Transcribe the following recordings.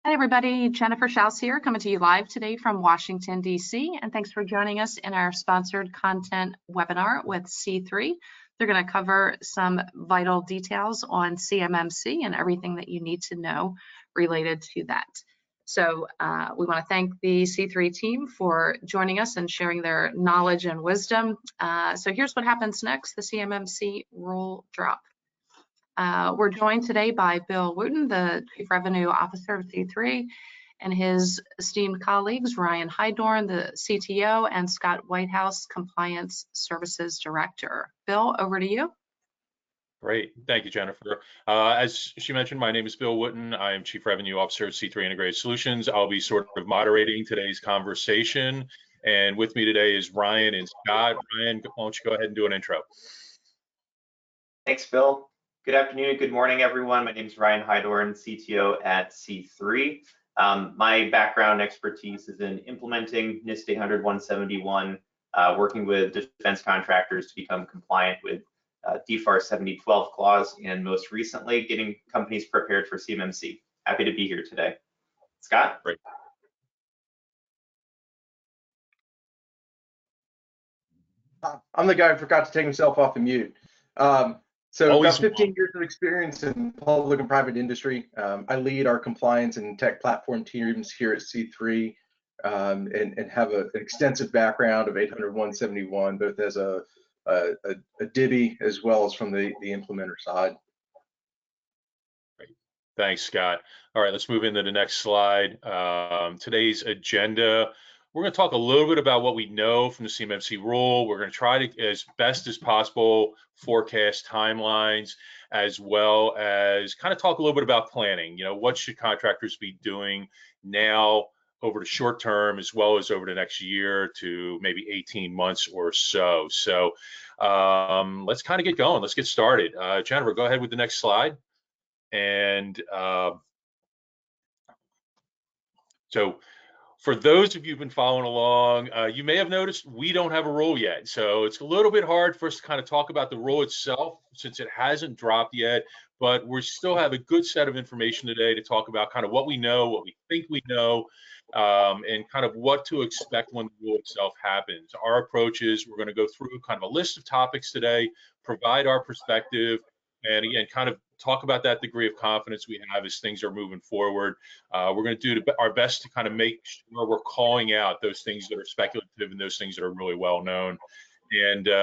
Hi, everybody. Jennifer Schaus here, coming to you live today from Washington, D.C. And thanks for joining us in our sponsored content webinar with C3. They're going to cover some vital details on CMMC and everything that you need to know related to that. So we want to thank the C3 team for joining us and sharing their knowledge and wisdom. So here's what happens next, the CMMC rule drop. We're joined today by Bill Wooten, the Chief Revenue Officer of C3, and his esteemed colleagues, Ryan Hydorn, the CTO, and Scott Whitehouse, Compliance Services Director. Bill, over to you. Great. Thank you, Jennifer. As she mentioned, my name is Bill Wooten. I am Chief Revenue Officer of C3 Integrated Solutions. I'll be sort of moderating today's conversation. And with me today is Ryan and Scott. Ryan, why don't you go ahead and do an intro? Thanks, Bill. Good afternoon, good morning, everyone. My name is Ryan Hydorn, CTO at C3. My background expertise is in implementing NIST 800-171, working with defense contractors to become compliant with DFAR 7012 clause, and most recently, getting companies prepared for CMMC. Happy to be here today. Scott? Great. I'm the guy who forgot to take himself off the mute. So about 15 years of experience in public and private industry. I lead our compliance and tech platform teams here at C3 and have an extensive background of 800-171, both as a divvy as well as from the implementer side. Great. Thanks, Scott. All right, let's move into the next slide. Today's agenda. We're going to talk a little bit about what we know from the CMMC rule. We're going to try to, as best as possible, forecast timelines, as well as kind of talk a little bit about planning. You know, what should contractors be doing now over the short term, as well as over the next year to maybe 18 months or so. So let's kind of get going. Let's get started. Jennifer, go ahead with the next slide. And so for those of you who've been following along, you may have noticed we don't have a rule yet. So it's a little bit hard for us to kind of talk about the rule itself since it hasn't dropped yet, but we still have a good set of information today to talk about kind of what we know, what we think we know, and kind of what to expect when the rule itself happens. Our approach is we're going to go through kind of a list of topics today, provide our perspective, and again, kind of talk about that degree of confidence we have as things are moving forward. We're going to do our best to kind of make sure we're calling out those things that are speculative and those things that are really well known. And you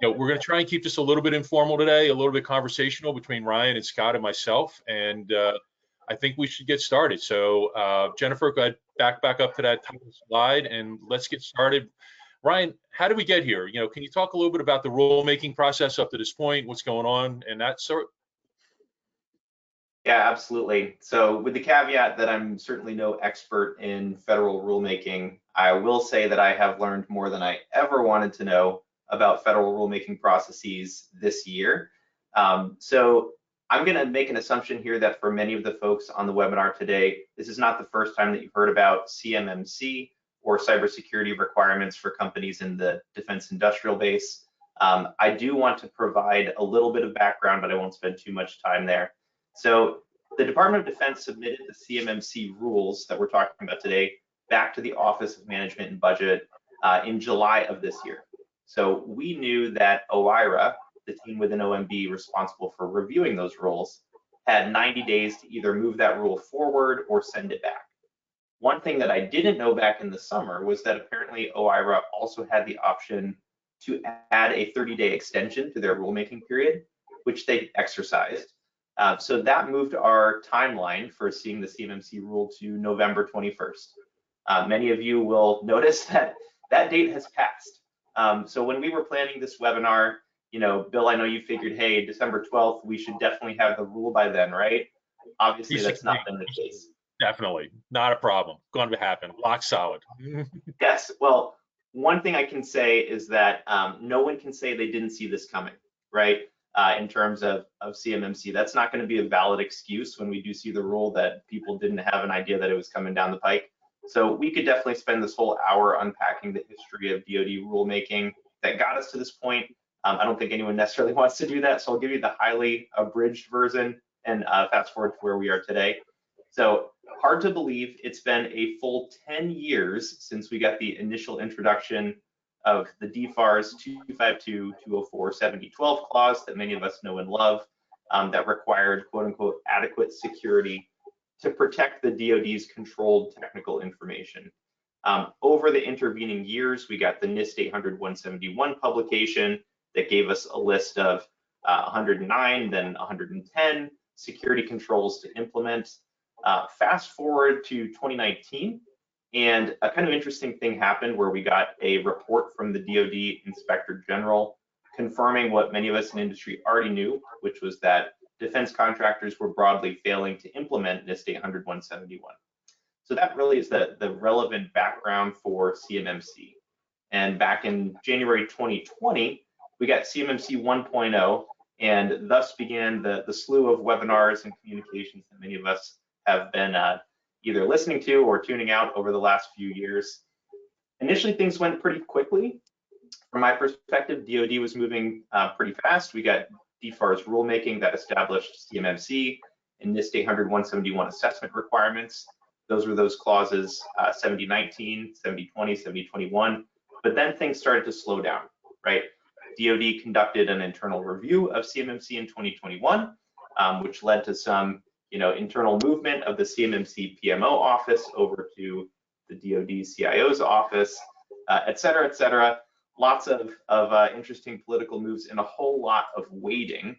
know, we're going to try and keep this a little bit informal today, a little bit conversational between Ryan and Scott and myself. And I think we should get started. So Jennifer, go ahead, back up to that title slide, and let's get started. Ryan, how did we get here? You know, can you talk a little bit about the rulemaking process up to this point, what's going on, and that sort? Yeah, absolutely. So with the caveat that I'm certainly no expert in federal rulemaking, I will say that I have learned more than I ever wanted to know about federal rulemaking processes this year. So I'm going to make an assumption here that for many of the folks on the webinar today, this is not the first time that you've heard about CMMC or cybersecurity requirements for companies in the defense industrial base. I do want to provide a little bit of background, but I won't spend too much time there. So the Department of Defense submitted the CMMC rules that we're talking about today back to the Office of Management and Budget in July of this year. So we knew that OIRA, the team within OMB responsible for reviewing those rules, had 90 days to either move that rule forward or send it back. One thing that I didn't know back in the summer was that apparently OIRA also had the option to add a 30-day extension to their rulemaking period, which they exercised. So that moved our timeline for seeing the CMMC rule to November 21st. Many of you will notice that that date has passed. So when we were planning this webinar, you know, Bill, I know you figured, hey, December 12th, we should definitely have the rule by then, right? Obviously, that's not been the case. Definitely, not a problem. Going to happen, rock solid. Yes, well, one thing I can say is that no one can say they didn't see this coming, right? In terms of CMMC, that's not going to be a valid excuse when we do see the rule that people didn't have an idea that it was coming down the pike. So we could definitely spend this whole hour unpacking the history of DoD rulemaking that got us to this point. I don't think anyone necessarily wants to do that, so I'll give you the highly abridged version and fast forward to where we are today. So hard to believe it's been a full 10 years since we got the initial introduction of the DFARS 252, 204, 7012 clause that many of us know and love, that required quote unquote adequate security to protect the DoD's controlled technical information. Over the intervening years, we got the NIST 800-171 publication that gave us a list of 109, then 110 security controls to implement. Fast forward to 2019, and a kind of interesting thing happened where we got a report from the DoD Inspector General confirming what many of us in industry already knew, which was that defense contractors were broadly failing to implement NIST 800-171. So that really is the relevant background for CMMC. And back in January 2020, we got CMMC 1.0, and thus began the slew of webinars and communications that many of us have been either listening to or tuning out over the last few years. Initially, things went pretty quickly. From my perspective, DoD was moving pretty fast. We got DFARS rulemaking that established CMMC and NIST 800-171 assessment requirements. Those were those clauses 7019, 7020, 7021. But then things started to slow down, right? DoD conducted an internal review of CMMC in 2021, which led to some internal movement of the CMMC PMO office over to the DoD CIO's office, et cetera, et cetera. Lots of interesting political moves and a whole lot of waiting.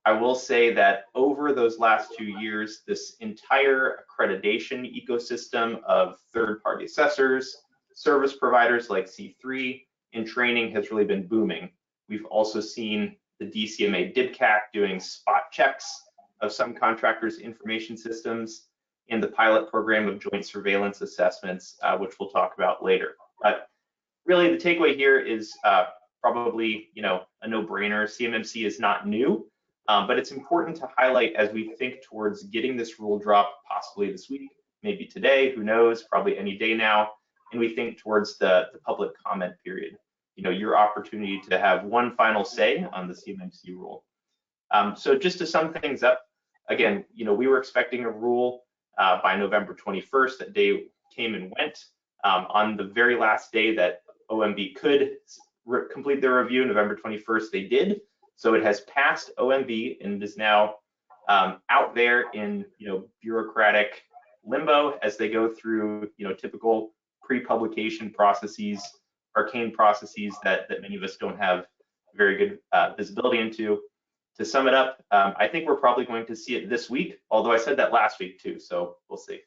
I will say that over those last 2 years, this entire accreditation ecosystem of third-party assessors, service providers like C3, and training has really been booming. We've also seen the DCMA DIBCAC doing spot checks of some contractors' information systems in the pilot program of joint surveillance assessments, which we'll talk about later. But really, the takeaway here is probably a no-brainer. CMMC is not new, but it's important to highlight as we think towards getting this rule drop possibly this week, maybe today, who knows, probably any day now, and we think towards the public comment period. Your opportunity to have one final say on the CMMC rule. So just to sum things up, again, we were expecting a rule by November 21st. That day came and went. On the very last day that OMB could complete their review, November 21st, they did. So it has passed OMB and is now out there in bureaucratic limbo as they go through typical pre-publication processes, arcane processes that many of us don't have very good visibility into. To sum it up, I think we're probably going to see it this week, although I said that last week too, so we'll see.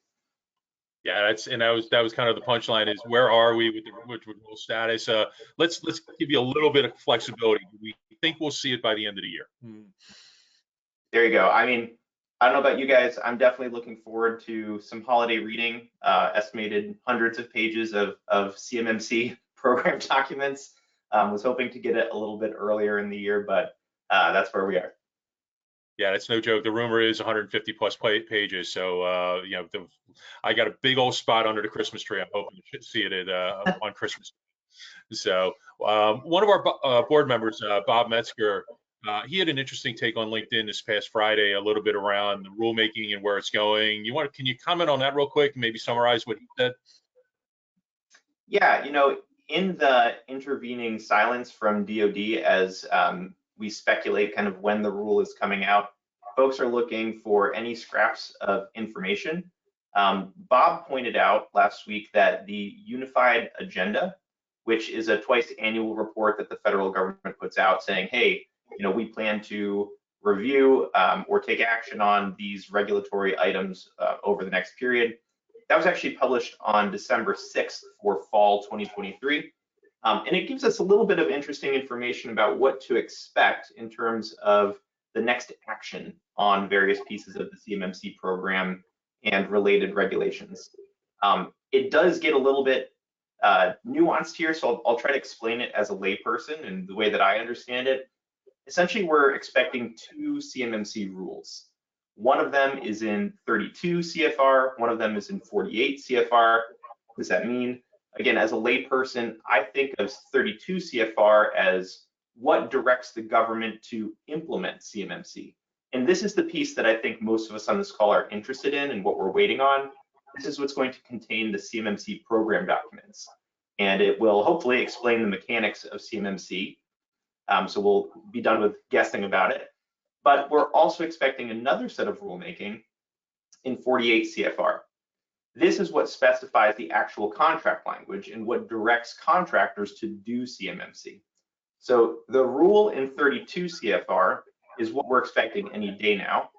Yeah, that was kind of the punchline is where are we with the rule status? Let's give you a little bit of flexibility. We think we'll see it by the end of the year. There you go. I mean, I don't know about you guys, I'm definitely looking forward to some holiday reading, estimated hundreds of pages of CMMC program documents. Was hoping to get it a little bit earlier in the year, but that's where we are. Yeah, that's no joke. The rumor is 150 plus pages. So, I got a big old spot under the Christmas tree. I'm hoping to see it on Christmas. So, one of our board members, Bob Metzger, he had an interesting take on LinkedIn this past Friday, a little bit around the rulemaking and where it's going. Can you comment on that real quick and maybe summarize what he said? Yeah, in the intervening silence from DoD as we speculate kind of when the rule is coming out, folks are looking for any scraps of information. Bob pointed out last week that the Unified Agenda, which is a twice annual report that the federal government puts out saying, hey, we plan to review or take action on these regulatory items over the next period. That was actually published on December 6th for fall 2023. And it gives us a little bit of interesting information about what to expect in terms of the next action on various pieces of the CMMC program and related regulations. It does get a little bit nuanced here, so I'll try to explain it as a layperson and the way that I understand it. Essentially, we're expecting 2 CMMC rules. One of them is in 32 CFR, one of them is in 48 CFR. What does that mean? Again, as a layperson, I think of 32 CFR as what directs the government to implement CMMC. And this is the piece that I think most of us on this call are interested in and what we're waiting on. This is what's going to contain the CMMC program documents. And it will hopefully explain the mechanics of CMMC. So we'll be done with guessing about it. But we're also expecting another set of rulemaking in 48 CFR. This is what specifies the actual contract language and what directs contractors to do CMMC. So the rule in 32 CFR is what we're expecting any day now.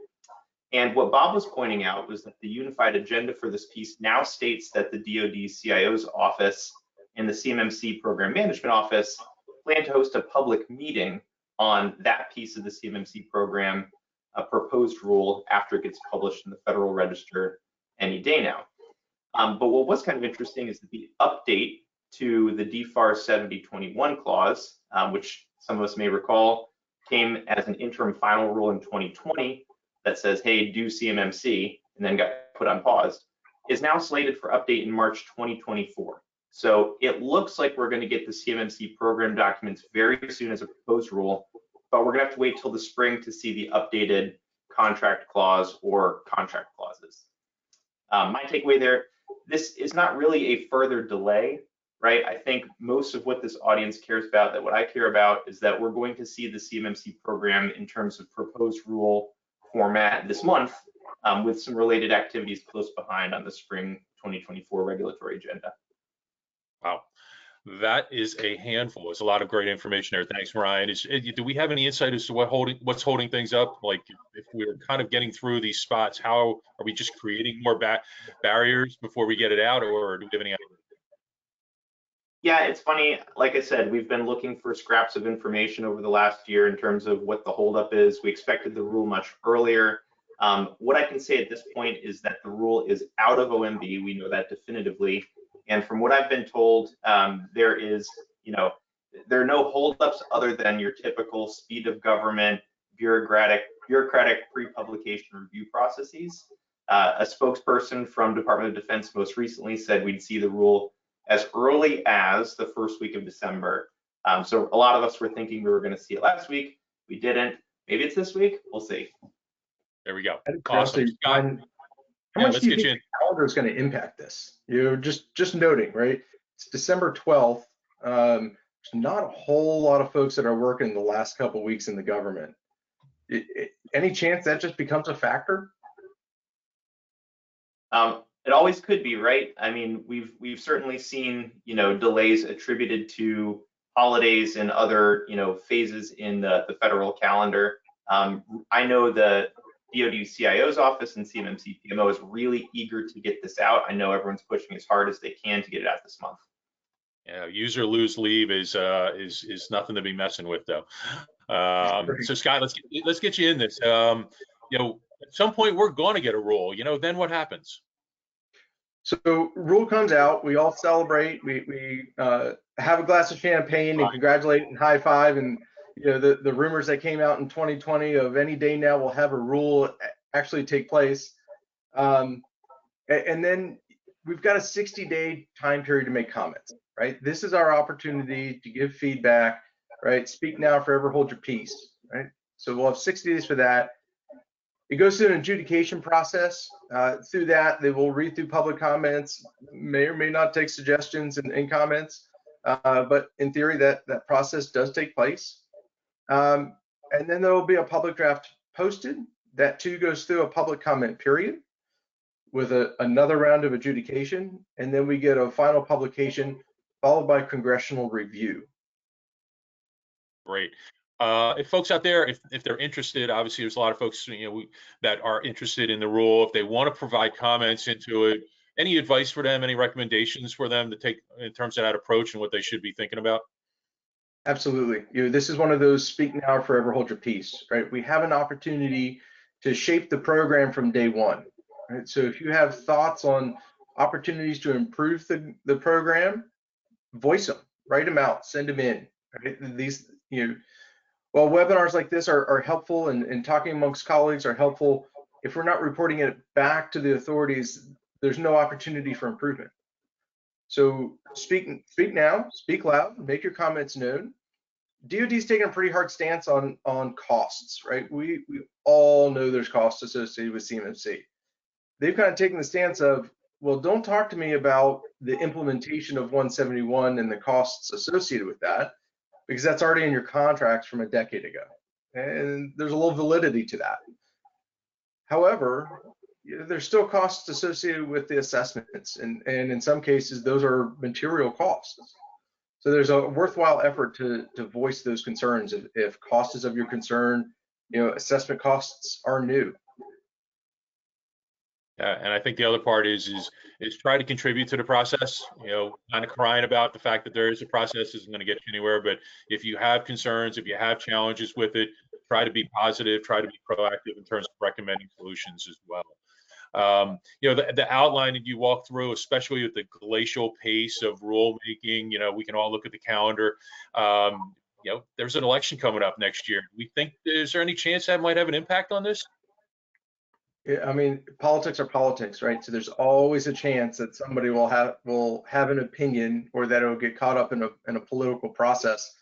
And what Bob was pointing out was that the unified agenda for this piece now states that the DoD CIO's office and the CMMC Program Management Office plan to host a public meeting on that piece of the CMMC program, a proposed rule after it gets published in the Federal Register any day now. But what was kind of interesting is that the update to the DFAR 7021 clause, which some of us may recall, came as an interim final rule in 2020 that says, hey, do CMMC, and then got put on pause, is now slated for update in March 2024. So it looks like we're going to get the CMMC program documents very soon as a proposed rule, but we're going to have to wait till the spring to see the updated contract clause or contract clauses. My takeaway there, this is not really a further delay, right? I think most of what this audience cares about, that what I care about, is that we're going to see the CMMC program in terms of proposed rule format this month, with some related activities close behind on the spring 2024 regulatory agenda. Wow, that is a handful. It's a lot of great information there. Thanks, Ryan. Do we have any insight as to what's holding things up? Like, if we're kind of getting through these spots, how are we just creating more barriers before we get it out, or do we have any idea? Yeah, it's funny. Like I said, we've been looking for scraps of information over the last year in terms of what the holdup is. We expected the rule much earlier. What I can say at this point is that the rule is out of OMB. We know that definitively. And from what I've been told, there are no holdups other than your typical speed of government, bureaucratic pre-publication review processes. A spokesperson from Department of Defense most recently said we'd see the rule as early as the first week of December. So a lot of us were thinking we were going to see it last week. We didn't. Maybe it's this week. We'll see. There we go. Awesome. How much do you think the calendar is going to impact this? Just noting, right? It's December 12th. There's not a whole lot of folks that are working the last couple of weeks in the government. Any chance that just becomes a factor? It always could be, right? I mean, we've certainly seen, delays attributed to holidays and other, phases in the federal calendar. I know the DoD CIO's office and CMMC PMO is really eager to get this out. I know everyone's pushing as hard as they can to get it out this month. Yeah, use or lose leave is nothing to be messing with, though. So Scott, let's get you in this. At some point we're going to get a rule. Then what happens? So rule comes out, we all celebrate, we have a glass of champagne and congratulate and high five, and the rumors that came out in 2020 of any day now we'll have a rule actually take place. And then we've got a 60-day time period to make comments, right? This is our opportunity to give feedback, right? Speak now, forever hold your peace, right? So we'll have 60 days for that. It goes through an adjudication process. Through that, they will read through public comments, may or may not take suggestions and comments, but in theory, that process does take place. And then there will be a public draft posted. That too goes through a public comment period with another round of adjudication, and then we get a final publication followed by congressional review. Great. If folks out there, if they're interested, obviously there's a lot of folks that are interested in the rule. If they want to provide comments into it, any advice for them, any recommendations for them to take in terms of that approach and what they should be thinking about? Absolutely. This is one of those speak now or forever hold your peace, right? We have an opportunity to shape the program from day one, right? So if you have thoughts on opportunities to improve the program, voice them, write them out, send them in, right? These, while webinars like this are helpful and talking amongst colleagues are helpful, if we're not reporting it back to the authorities, there's no opportunity for improvement. So speak now, speak loud, make your comments known. DoD's taking a pretty hard stance on costs, right? We all know there's costs associated with CMMC. They've kind of taken the stance of, well, don't talk to me about the implementation of 171 and the costs associated with that, because that's already in your contracts from a decade ago. And there's a little validity to that. However, there's still costs associated with the assessments, and in some cases, those are material costs. So there's a worthwhile effort to voice those concerns. If cost is of your concern, assessment costs are new. And I think the other part is try to contribute to the process. Kind of crying about the fact that there is a process isn't going to get you anywhere. But if you have concerns, if you have challenges with it, try to be positive, try to be proactive in terms of recommending solutions as well. The outline that you walk through, especially with the glacial pace of rulemaking, we can all look at the calendar. There's an election coming up next year. Is there any chance that might have an impact on this? Yeah, I mean, politics are politics, right? So there's always a chance that somebody will have an opinion, or that it'll get caught up in a political process.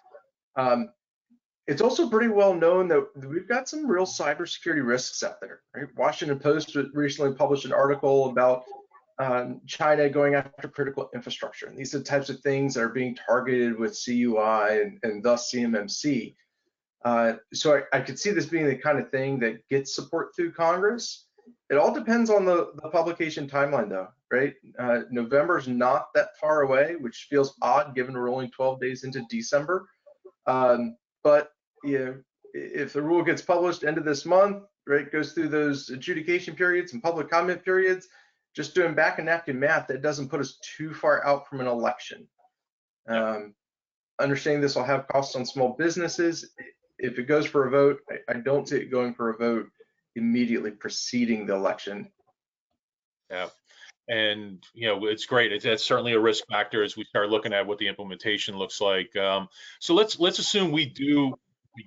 It's also pretty well known that we've got some real cybersecurity risks out there, right? Washington Post recently published an article about China going after critical infrastructure. And these are the types of things that are being targeted with CUI and thus CMMC. So I could see this being the kind of thing that gets support through Congress. It all depends on the publication timeline, though, right? November's not that far away, which feels odd given we're only 12 days into December. But if the rule gets published end of this month, right, goes through those adjudication periods and public comment periods, just doing back and napkin math, that doesn't put us too far out from an election. Understanding this will have costs on small businesses. If it goes for a vote, I don't see it going for a vote immediately preceding the election. Yeah, and it's great. That's certainly a risk factor as we start looking at what the implementation looks like. So let's assume we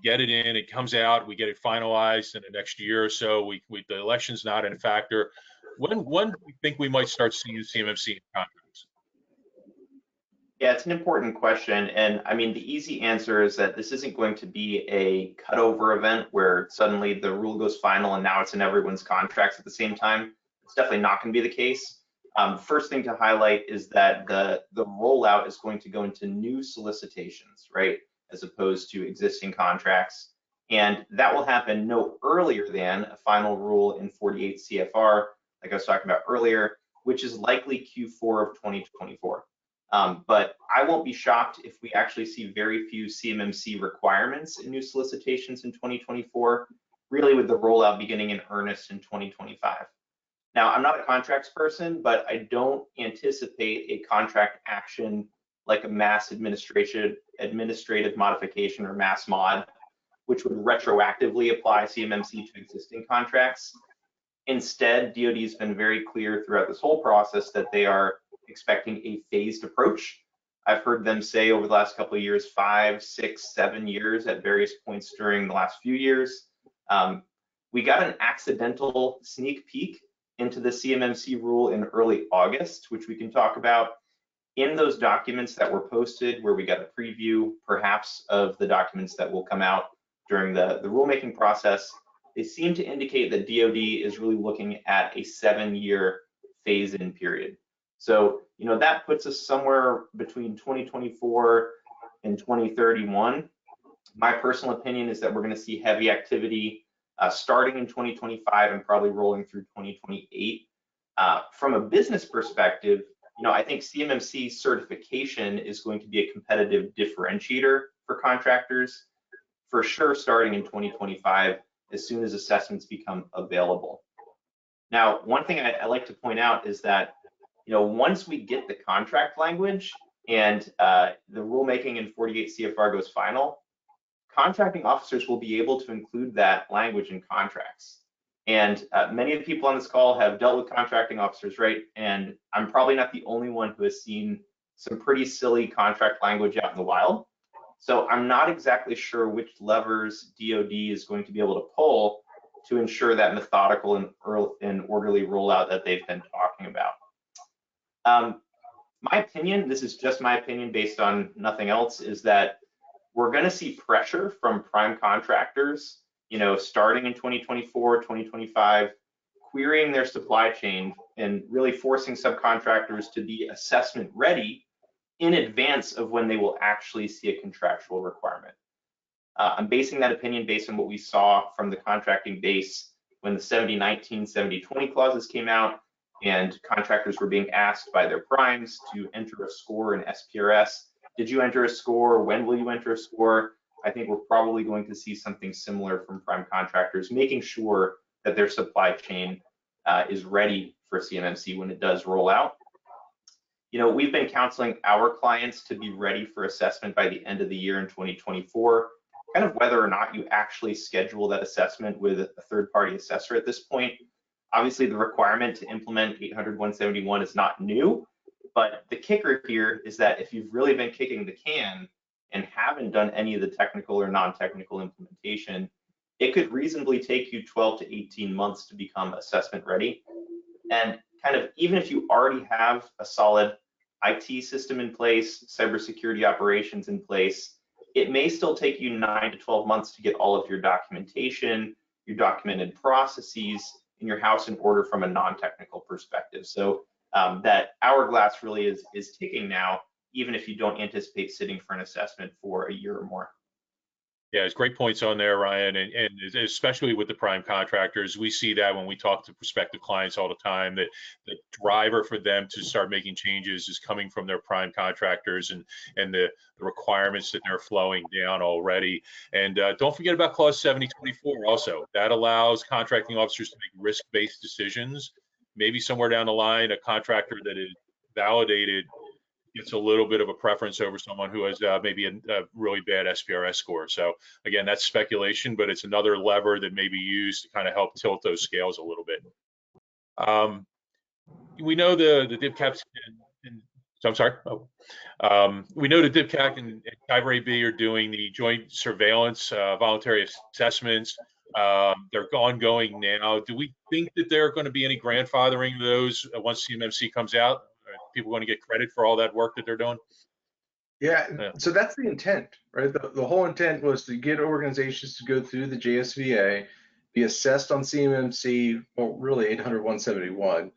get it in, it comes out, we get it finalized in the next year or so. The election's not in a factor. When do we think we might start seeing CMMC in contracts? Yeah, it's an important question. And I mean, the easy answer is that this isn't going to be a cutover event where suddenly the rule goes final and now it's in everyone's contracts at the same time. It's definitely not going to be the case. First thing to highlight is that the rollout is going to go into new solicitations, right, as opposed to existing contracts. And that will happen no earlier than a final rule in 48 CFR, like I was talking about earlier, which is likely Q4 of 2024. But I won't be shocked if we actually see very few CMMC requirements in new solicitations in 2024, really with the rollout beginning in earnest in 2025. Now, I'm not a contracts person, but I don't anticipate a contract action like a mass administrative modification or mass mod, which would retroactively apply CMMC to existing contracts. Instead, DoD has been very clear throughout this whole process that they are expecting a phased approach. I've heard them say over the last couple of years, 5, 6, 7 years at various points during the last few years. We got an accidental sneak peek into the CMMC rule in early August, which we can talk about. In those documents that were posted, where we got a preview perhaps of the documents that will come out during the rulemaking process, they seem to indicate that DoD is really looking at a 7-year phase-in period. So, that puts us somewhere between 2024 and 2031. My personal opinion is that we're going to see heavy activity starting in 2025 and probably rolling through 2028. From a business perspective, I think CMMC certification is going to be a competitive differentiator for contractors, for sure starting in 2025, as soon as assessments become available. Now, one thing I like to point out is that once we get the contract language and the rulemaking in 48 CFR goes final, contracting officers will be able to include that language in contracts. And many of the people on this call have dealt with contracting officers, right? And I'm probably not the only one who has seen some pretty silly contract language out in the wild. So I'm not exactly sure which levers DoD is going to be able to pull to ensure that methodical and orderly rollout that they've been talking about. My opinion, this is just my opinion based on nothing else, is that we're going to see pressure from prime contractors, starting in 2024, 2025, querying their supply chain and really forcing subcontractors to be assessment ready in advance of when they will actually see a contractual requirement. I'm basing that opinion based on what we saw from the contracting base when the 70-19, 70-20 clauses came out and contractors were being asked by their primes to enter a score in SPRS. Did you enter a score? When will you enter a score? I think we're probably going to see something similar from prime contractors, making sure that their supply chain is ready for CMMC when it does roll out. We've been counseling our clients to be ready for assessment by the end of the year in 2024, kind of whether or not you actually schedule that assessment with a third-party assessor at this point. Obviously, the requirement to implement 800-171 is not new, but the kicker here is that if you've really been kicking the can and haven't done any of the technical or non-technical implementation, it could reasonably take you 12 to 18 months to become assessment ready. And kind of even if you already have a solid IT system in place, cybersecurity operations in place, it may still take you 9 to 12 months to get all of your documentation, your documented processes in your house in order from a non-technical perspective. So that hourglass really is ticking now, even if you don't anticipate sitting for an assessment for a year or more. Yeah, it's great points on there, Ryan, and especially with the prime contractors, we see that when we talk to prospective clients all the time, that the driver for them to start making changes is coming from their prime contractors and the requirements that they're flowing down already. And don't forget about clause 7024 also. That allows contracting officers to make risk-based decisions. Maybe somewhere down the line, a contractor that is validated gets a little bit of a preference over someone who has maybe a really bad SPRS score. So again, that's speculation, but it's another lever that may be used to kind of help tilt those scales a little bit. We know the DIBCAPs, so I'm sorry. We know the DIBCAC and Cyber AB are doing the joint surveillance voluntary assessments. They're ongoing now. Do we think that there are going to be any grandfathering of those once CMMC comes out? Are people going to get credit for all that work that they're doing? Yeah, so that's the intent, right? The whole intent was to get organizations to go through the JSVA, be assessed on CMMC, well, really 800-171,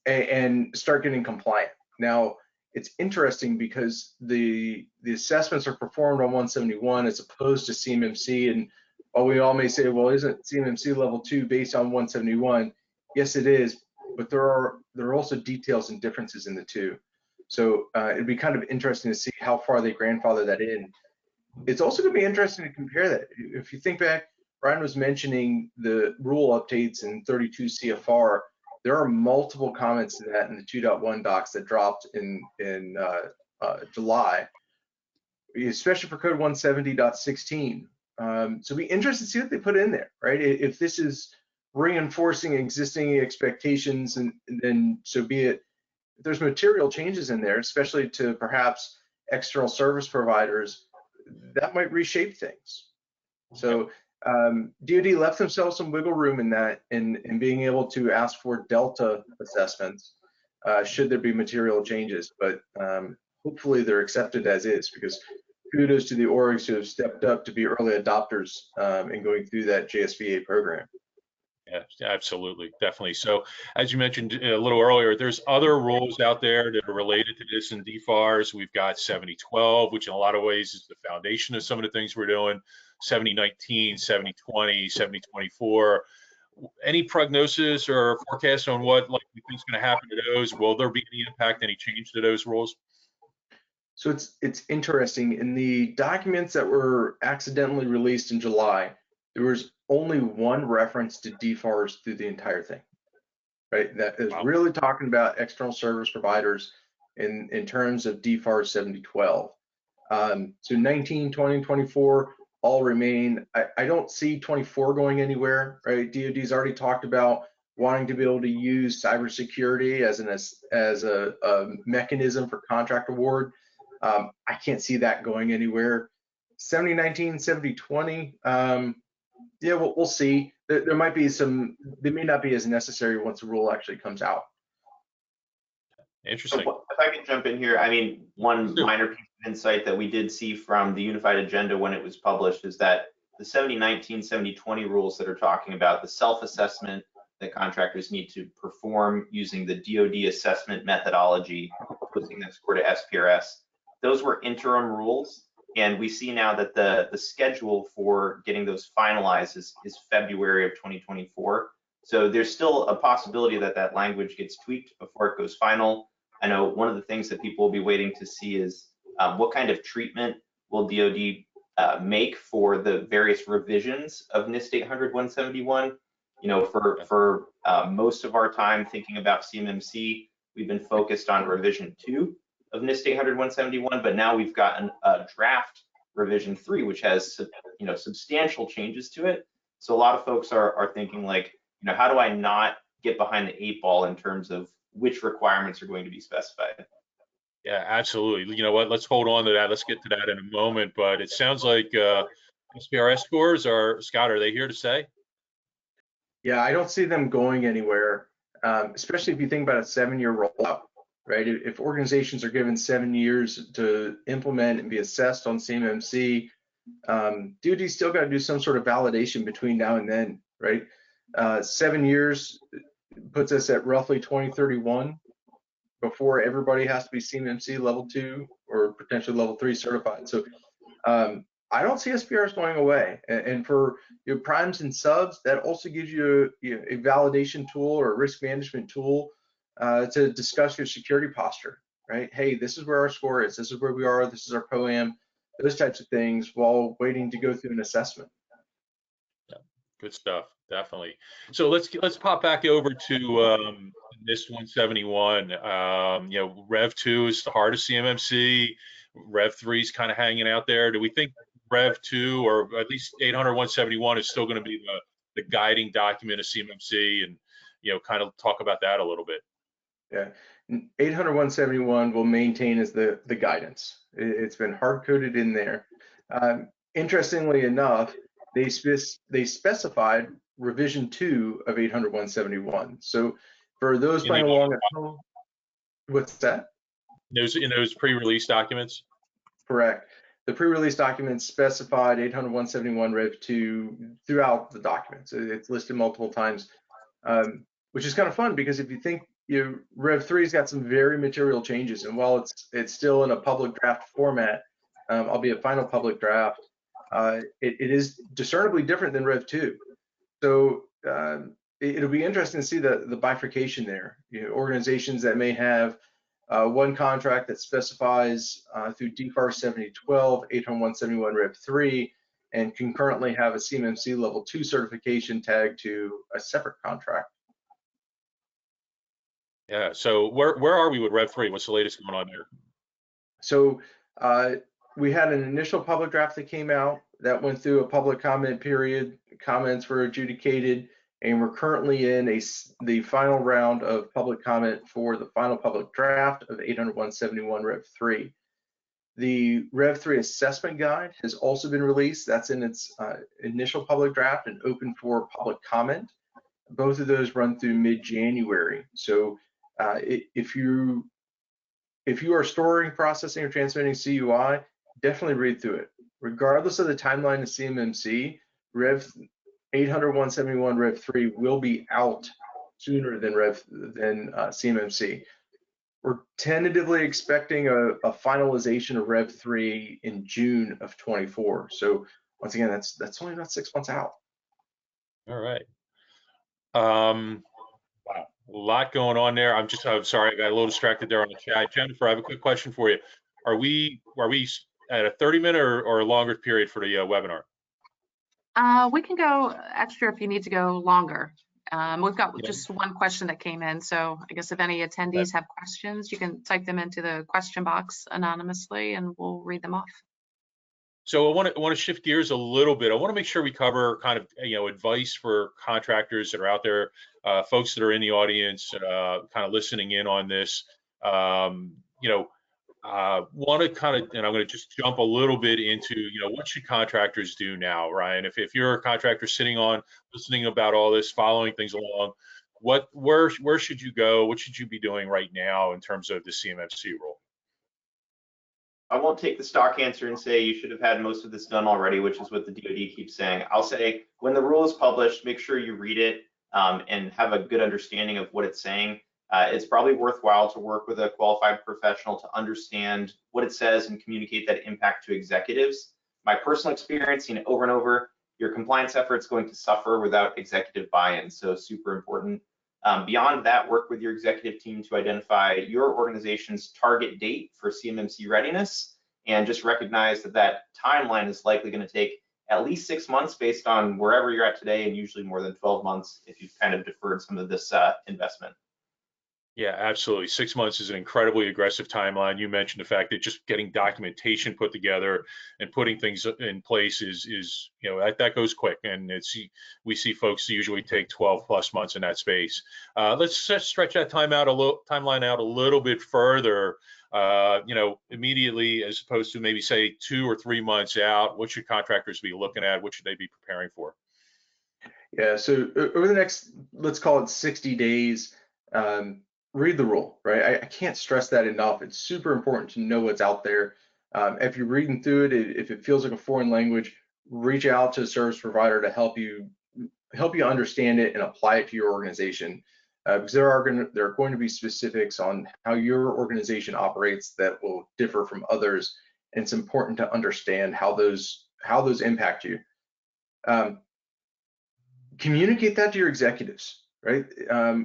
and start getting compliant. Now, it's interesting because the assessments are performed on 171 as opposed to CMMC, and while we all may say, well, isn't CMMC level 2 based on 171? Yes, it is, but there are also details and differences in the two. So it'd be kind of interesting to see how far they grandfather that in. It's also going to be interesting to compare that. If you think back, Ryan was mentioning the rule updates in 32 CFR. There are multiple comments to that in the 2.1 docs that dropped in July, especially for code 170.16. So it'll be interesting to see what they put in there, right? If this is reinforcing existing expectations, and then so be it. If there's material changes in there, especially to perhaps external service providers, that might reshape things. So DoD left themselves some wiggle room in that, in being able to ask for delta assessments should there be material changes, but hopefully they're accepted as is, because kudos to the orgs who have stepped up to be early adopters in going through that JSVA program. Yeah, absolutely, definitely. So as you mentioned a little earlier, there's other rules out there that are related to this in DFARS. We've got 7012, which in a lot of ways is the foundation of some of the things we're doing, 7019, 7020, 7024. Any prognosis or forecast on what you think is going to happen to those? Will there be any impact, any change to those rules? So it's interesting. In the documents that were accidentally released in July, there was only one reference to DFARS through the entire thing, right? That is really talking about external service providers in terms of DFARS 7012. So 19, 20, 24 all remain. I don't see 24 going anywhere, right? DoD's already talked about wanting to be able to use cybersecurity as a mechanism for contract award. I can't see that going anywhere. 7019, 7020. Yeah, we'll see. There might be some, they may not be as necessary once the rule actually comes out. Interesting. So if I could jump in here, I mean, one minor piece insight that we did see from the unified agenda when it was published is that the 7019, 7020 rules that are talking about the self-assessment that contractors need to perform using the DoD assessment methodology, posting that score to SPRS, those were interim rules. And we see now that the schedule for getting those finalized is February of 2024. So there's still a possibility that that language gets tweaked before it goes final. I know one of the things that people will be waiting to see is what kind of treatment will DoD make for the various revisions of NIST 800-171. You know, for most of our time thinking about CMMC, we've been focused on revision 2 of NIST 800-171, but now we've gotten a draft revision 3, which has, you know, substantial changes to it. So a lot of folks are thinking like, you know, how do I not get behind the 8 ball in terms of which requirements are going to be specified? Yeah, absolutely. You know what? Let's hold on to that. Let's get to that in a moment. But it sounds like SPRS scores are, Scott, are they here to stay? Yeah, I don't see them going anywhere, especially if you think about a 7-year rollout, right? If organizations are given 7 years to implement and be assessed on CMMC, DoD's still got to do some sort of validation between now and then, right? 7 years puts us at roughly 2031 before everybody has to be CMMC level 2 or potentially level 3 certified. So I don't see SPRS going away. And for your primes and subs, that also gives you a validation tool or a risk management tool to discuss your security posture, right? Hey, this is where our score is. This is where we are. This is our POAM. Those types of things while waiting to go through an assessment. Yeah, good stuff, definitely. So let's pop back over to NIST 171. You know, Rev 2 is the heart of CMMC. Rev 3 is kind of hanging out there. Do we think Rev 2 or at least 800-171 is still going to be the guiding document of CMMC, and, you know, kind of talk about that a little bit? Yeah, 800-171 will maintain as the guidance. It's been hard coded in there. Interestingly enough, they specified revision 2 of 800-171. So for those playing along at home, what's that? In those pre-release documents? Correct. The pre-release documents specified 800-171 Rev 2 throughout the documents. It's listed multiple times, which is kind of fun because if you think, Rev 3's got some very material changes, and while it's still in a public draft format, albeit final public draft, it is discernibly different than Rev 2. So it'll be interesting to see the bifurcation there. Organizations that may have one contract that specifies through DFAR 7012, 800-171 Rev 3, and concurrently have a CMMC level 2 certification tagged to a separate contract. Yeah, so where are we with Rev 3? What's the latest going on there? So we had an initial public draft that came out that went through a public comment period. Comments were adjudicated, and we're currently in the final round of public comment for the final public draft of 800-171 Rev 3. The Rev 3 assessment guide has also been released. That's in its initial public draft and open for public comment. Both of those run through mid-January. So if you are storing, processing, or transmitting CUI, definitely read through it. Regardless of the timeline of CMMC, 800-171 Rev 3 will be out sooner than CMMC. We're tentatively expecting a finalization of Rev 3 in June of 24. So once again, that's only about 6 months out. All right. Wow, a lot going on there. I'm sorry, I got a little distracted there on the chat. Jennifer, I have a quick question for you. Are we at a 30-minute or a longer period for the webinar? We can go extra if you need to go longer. We've got just one question that came in, so I guess if any attendees have questions, you can type them into the question box anonymously and we'll read them off. So I want to shift gears a little bit. I want to make sure we cover kind of, advice for contractors that are out there, folks that are in the audience, kind of listening in on this. Want to kind of, and I'm going to just jump a little bit into, what should contractors do now, Ryan? If you're a contractor sitting on, listening about all this, following things along, where should you go? What should you be doing right now in terms of the CMMC rule? I won't take the stock answer and say you should have had most of this done already, which is what the DoD keeps saying. I'll say when the rule is published, make sure you read it and have a good understanding of what it's saying. It's probably worthwhile to work with a qualified professional to understand what it says and communicate that impact to executives. My personal experience, over and over, your compliance effort's going to suffer without executive buy-in, so super important. Beyond that, work with your executive team to identify your organization's target date for CMMC readiness, and just recognize that that timeline is likely going to take at least 6 months based on wherever you're at today, and usually more than 12 months if you've kind of deferred some of this investment. Yeah, absolutely. 6 months is an incredibly aggressive timeline. You mentioned the fact that just getting documentation put together and putting things in place is that goes quick, and we see folks usually take 12+ months in that space. Let's just stretch that timeline out a little bit further. Immediately, as opposed to maybe say 2 or 3 months out. What should contractors be looking at? What should they be preparing for? Yeah, so over the next, let's call it 60 days, read the rule, right? I can't stress that enough. It's super important to know what's out there. If you're reading through it, if it feels like a foreign language, reach out to a service provider to help you understand it and apply it to your organization. Because there are going to be specifics on how your organization operates that will differ from others, and it's important to understand how those impact you. Communicate that to your executives, right?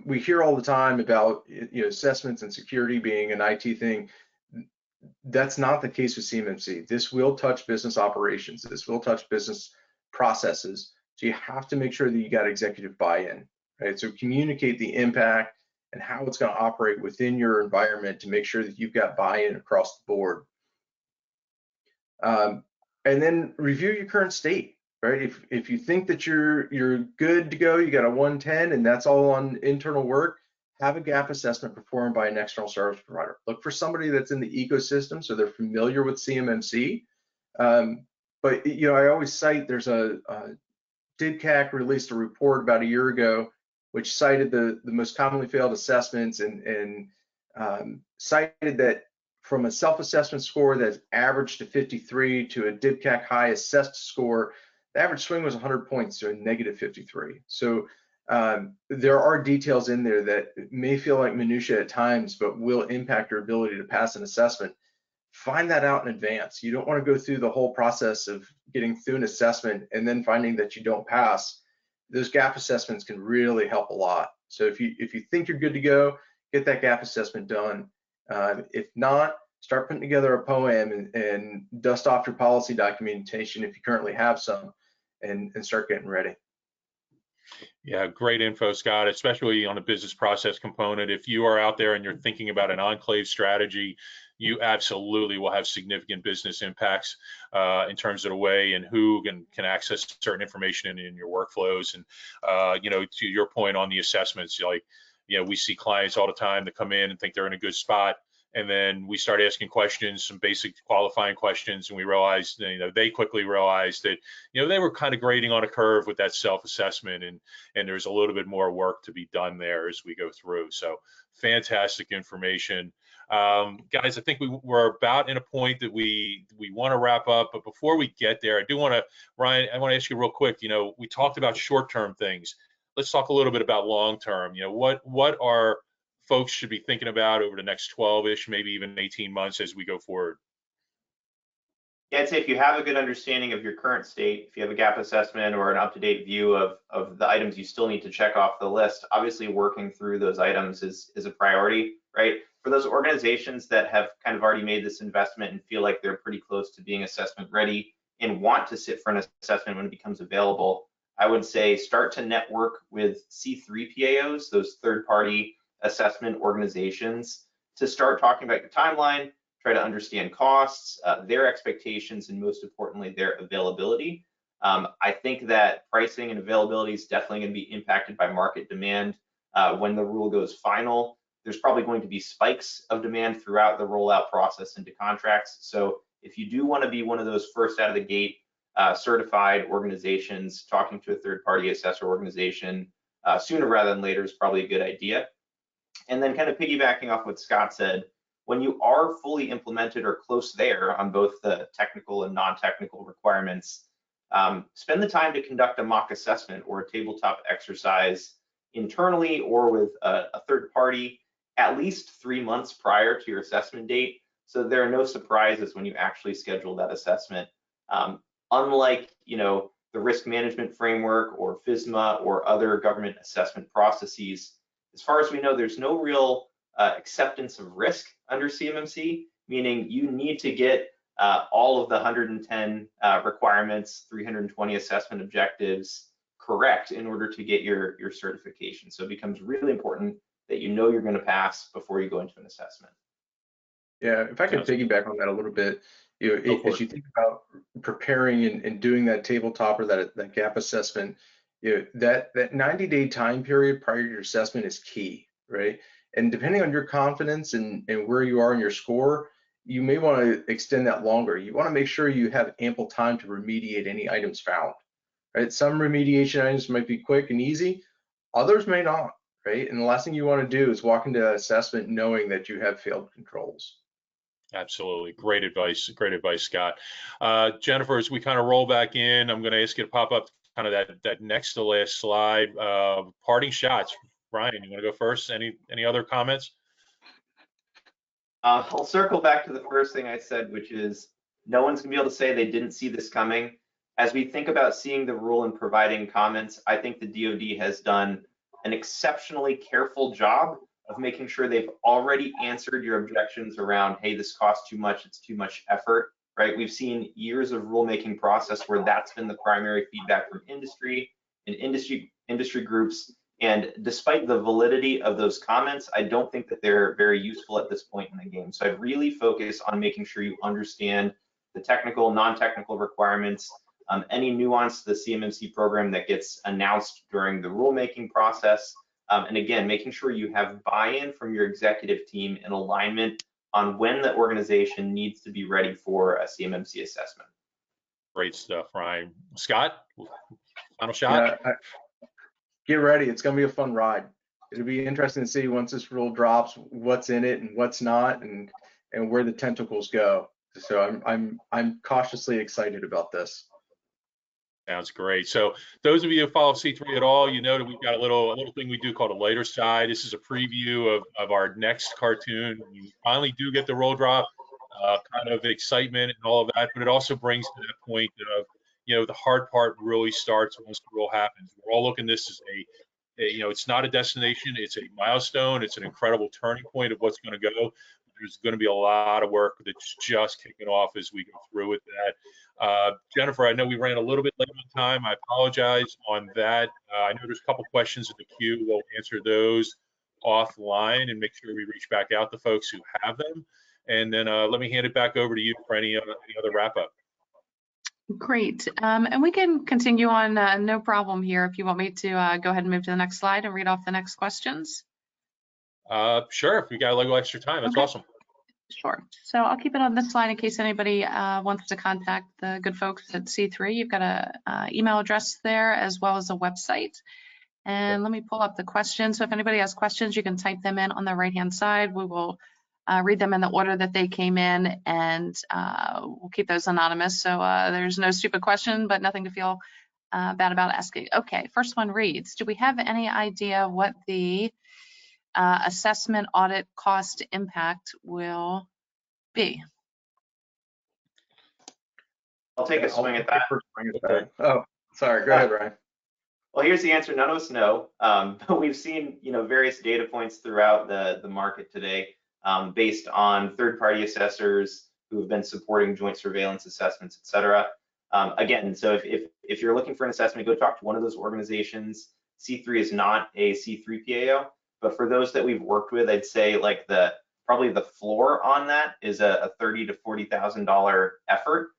We hear all the time about assessments and security being an IT thing. That's not the case with CMMC. This will touch business operations. This will touch business processes. So you have to make sure that you got executive buy-in, right? So communicate the impact and how it's going to operate within your environment to make sure that you've got buy-in across the board. And then review your current state, right? If you think that you're good to go, you got a 110 and that's all on internal work, have a gap assessment performed by an external service provider. Look for somebody that's in the ecosystem so they're familiar with CMMC. But I always cite, there's a DIDCAC released a report about a year ago which cited the most commonly failed assessments and cited that from a self-assessment score that's averaged to 53 to a DIDCAC high assessed score, the average swing was 100 points, so a -53. So there are details in there that may feel like minutia at times, but will impact your ability to pass an assessment. Find that out in advance. You don't want to go through the whole process of getting through an assessment and then finding that you don't pass. Those gap assessments can really help a lot. So if you think you're good to go, get that gap assessment done. If not, start putting together a POAM and dust off your policy documentation if you currently have some, and start getting ready. Yeah, great info, Scott, especially on the business process component. If you are out there and you're thinking about an enclave strategy, you absolutely will have significant business impacts in terms of the way and who can access certain information in your workflows. And to your point on the assessments, we see clients all the time that come in and think they're in a good spot, and then we start asking questions, some basic qualifying questions, and we realize, they quickly realized that, they were kind of grading on a curve with that self-assessment, and there's a little bit more work to be done there as we go through. So fantastic information. Guys, I think we're about in a point that we want to wrap up, but before we get there, Ryan, I want to ask you real quick, we talked about short-term things. Let's talk a little bit about long-term. What are folks should be thinking about over the next 12-ish, maybe even 18 months as we go forward? Yeah, I'd say if you have a good understanding of your current state, if you have a gap assessment or an up-to-date view of the items you still need to check off the list, obviously working through those items is a priority, right? For those organizations that have kind of already made this investment and feel like they're pretty close to being assessment ready and want to sit for an assessment when it becomes available, I would say start to network with C3 PAOs, those third-party assessment organizations, to start talking about your timeline, try to understand costs, their expectations, and most importantly, their availability. I think that pricing and availability is definitely going to be impacted by market demand. When the rule goes final, there's probably going to be spikes of demand throughout the rollout process into contracts. So if you do want to be one of those first out of the gate certified organizations, talking to a third-party assessor organization sooner rather than later is probably a good idea. And then kind of piggybacking off what Scott said, when you are fully implemented or close there on both the technical and non-technical requirements, spend the time to conduct a mock assessment or a tabletop exercise internally or with a third party at least 3 months prior to your assessment date, so there are no surprises when you actually schedule that assessment. Unlike, the risk management framework or FSMA or other government assessment processes, as far as we know, there's no real acceptance of risk under CMMC, meaning you need to get all of the 110 requirements, 320 assessment objectives correct in order to get your certification. So it becomes really important that you know you're going to pass before you go into an assessment. Yeah, if I could piggyback on that a little bit, as you think about preparing and doing that tabletop or that gap assessment, that 90-day time period prior to your assessment is key, right? And depending on your confidence and where you are in your score, you may want to extend that longer. You want to make sure you have ample time to remediate any items found, right? Some remediation items might be quick and easy, others may not, right? And the last thing you want to do is walk into that assessment knowing that you have failed controls. Absolutely. Great advice, Scott. Jennifer, as we kind of roll back in, I'm going to ask you to pop up kind of that next to last slide. Parting shots. Brian, you want to go first? Any other comments? I'll circle back to the first thing I said, which is no one's gonna be able to say they didn't see this coming. As we think about seeing the rule and providing comments, I think the DoD has done an exceptionally careful job of making sure they've already answered your objections around, hey, this costs too much, it's too much effort, right? We've seen years of rulemaking process where that's been the primary feedback from industry and industry groups. And despite the validity of those comments, I don't think that they're very useful at this point in the game. So I'd really focus on making sure you understand the technical, non-technical requirements, any nuance to the CMMC program that gets announced during the rulemaking process. And again, making sure you have buy-in from your executive team and alignment on when the organization needs to be ready for a CMMC assessment. Great stuff, Ryan. Scott, final shot? Yeah, get ready. It's going to be a fun ride. It'll be interesting to see once this rule drops, what's in it and what's not, and where the tentacles go. So I'm cautiously excited about this. Sounds great. So those of you who follow C3 at all, you know that we've got a little thing we do called a lighter side. This is a preview of our next cartoon. We finally do get the roll drop, kind of excitement and all of that, but it also brings to that point of, the hard part really starts once the roll happens. We're all looking at this as it's not a destination, it's a milestone. It's an incredible turning point of what's going to go. There's going to be a lot of work that's just kicking off as we go through with that. Jennifer, I know we ran a little bit late on time. I apologize on that. I know there's a couple questions in the queue. We'll answer those offline and make sure we reach back out to folks who have them. And then let me hand it back over to you for any other wrap up. Great. And we can continue on, no problem here if you want me to go ahead and move to the next slide and read off the next questions. Sure, if we got a little extra time, that's awesome. Sure. So I'll keep it on this slide in case anybody wants to contact the good folks at C3. You've got a email address there as well as a website. And let me pull up the questions. So if anybody has questions, you can type them in on the right-hand side. We will read them in the order that they came in, and we'll keep those anonymous. So there's no stupid question, but nothing to feel bad about asking. Okay, first one reads, do we have any idea what the assessment audit cost impact will be? I'll take a swing at that. Oh, sorry, go ahead, Ryan. Well, here's the answer. None of us know, but we've seen various data points throughout the market today based on third-party assessors who have been supporting joint surveillance assessments, et cetera. Again, so if you're looking for an assessment, go talk to one of those organizations. C3 is not a C3 PAO, but for those that we've worked with, I'd say like probably the floor on that is a $30,000 to $40,000 effort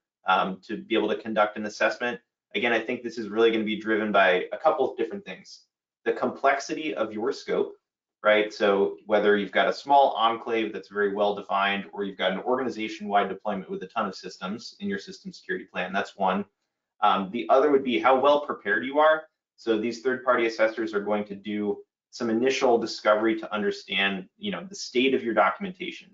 to be able to conduct an assessment. Again, I think this is really going to be driven by a couple of different things. The complexity of your scope, right? So whether you've got a small enclave that's very well defined, or you've got an organization-wide deployment with a ton of systems in your system security plan, that's one. The other would be how well prepared you are. So these third-party assessors are going to do some initial discovery to understand, the state of your documentation.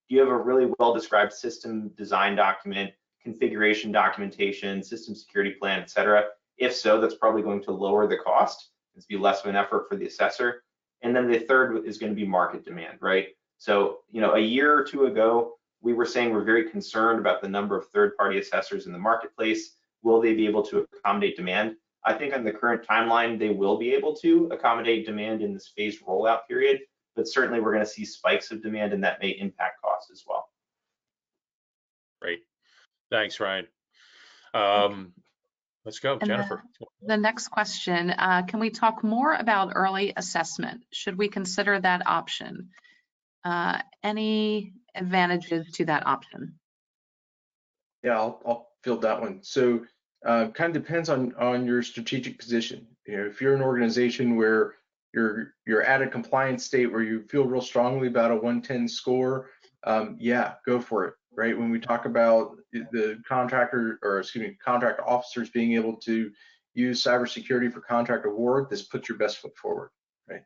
Do you have a really well-described system design document, configuration documentation, system security plan, et cetera? If so, that's probably going to lower the cost. It's be less of an effort for the assessor. And then the third is going to be market demand, right? So, a year or two ago, we were saying we're very concerned about the number of third-party assessors in the marketplace. Will they be able to accommodate demand? I think on the current timeline, they will be able to accommodate demand in this phased rollout period, but certainly we're going to see spikes of demand, and that may impact costs as well. Great. Thanks, Ryan. Let's go, And Jennifer. The next question, can we talk more about early assessment? Should we consider that option? Any advantages to that option? Yeah, I'll field that one. So kind of depends on your strategic position. If you're an organization where you're at a compliance state where you feel real strongly about a 110 score, yeah, go for it, right? When we talk about the contract officers being able to use cybersecurity for contract award, this puts your best foot forward, right?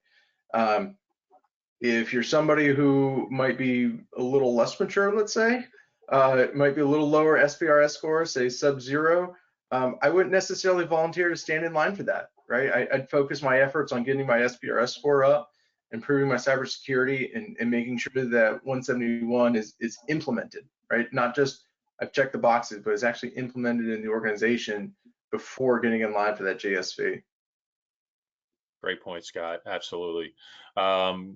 If you're somebody who might be a little less mature, let's say, it might be a little lower SPRS score, say sub-0, I wouldn't necessarily volunteer to stand in line for that, right? I'd focus my efforts on getting my SPRS score up, improving my cybersecurity, and making sure that 171 is implemented, right? Not just I've checked the boxes, but it's actually implemented in the organization before getting in line for that JSV. Great point, Scott. Absolutely.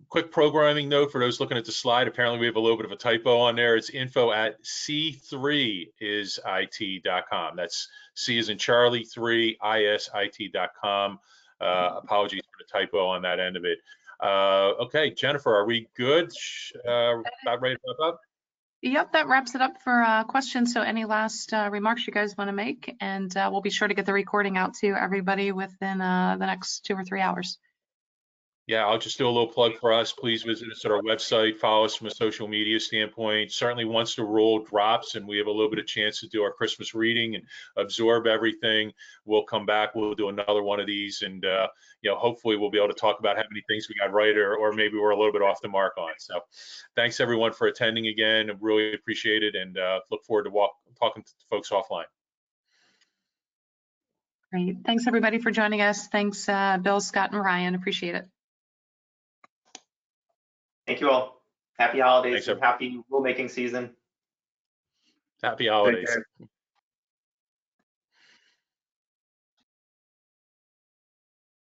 Quick programming note for those looking at the slide. Apparently, we have a little bit of a typo on there. It's info@c3isit.com. That's C as in Charlie, 3 isit.com. Apologies for the typo on that end of it. Okay, Jennifer, are we good? About ready to wrap up? Yep, that wraps it up for questions. So any last remarks you guys want to make? And we'll be sure to get the recording out to everybody within the next 2 or 3 hours. Yeah, I'll just do a little plug for us. Please visit us at our website, follow us from a social media standpoint. Certainly once the rule drops and we have a little bit of chance to do our Christmas reading and absorb everything, we'll come back, we'll do another one of these, and hopefully we'll be able to talk about how many things we got right or maybe we're a little bit off the mark on. So thanks everyone for attending again. I really appreciate it, and look forward to talking to folks offline. Great. Thanks everybody for joining us. Thanks Bill, Scott, and Ryan. Appreciate it. Thank you all. Happy holidays and Thanks, happy rulemaking season. Happy holidays.